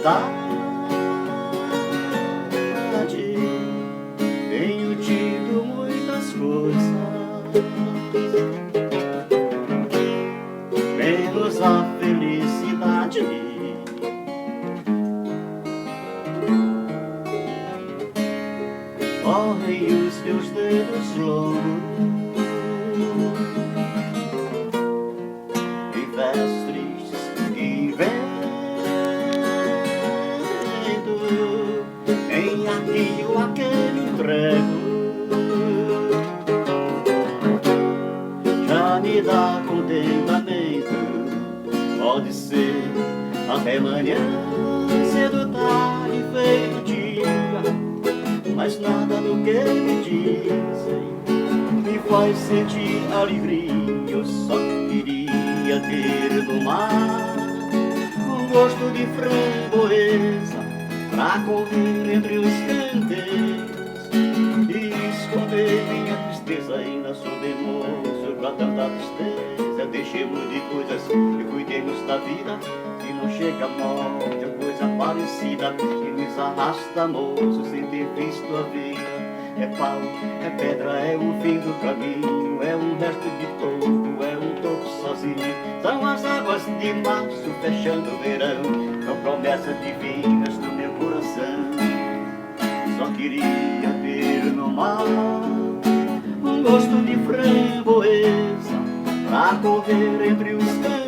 saudade. Tenho tido muitas coisas, menos a felicidade. Correm os teus dedos longos em versos tristes que invento, em aquilo a quem me entrego. Já me dá contentamento, pode ser até manhã, cedo, tarde, feito dia, mas nada do que me dizem me faz sentir alegria. Eu só queria ter no mar um gosto de framboesa pra correr entre os canteiros e esconder minha tristeza. Ainda sou demoço pra tanta tristeza. Deixemos de coisas e cuidemos da vida, se não chega a morte ou coisa parecida que nos arrasta, moço, sem ter visto a vida. É pau, é pedra, é o fim do caminho, é um resto de topo, é um topo sozinho. São as águas de março fechando o verão, são promessas divinas no meu coração. Só queria ter no mar um gosto de framboesa pra correr entre os campos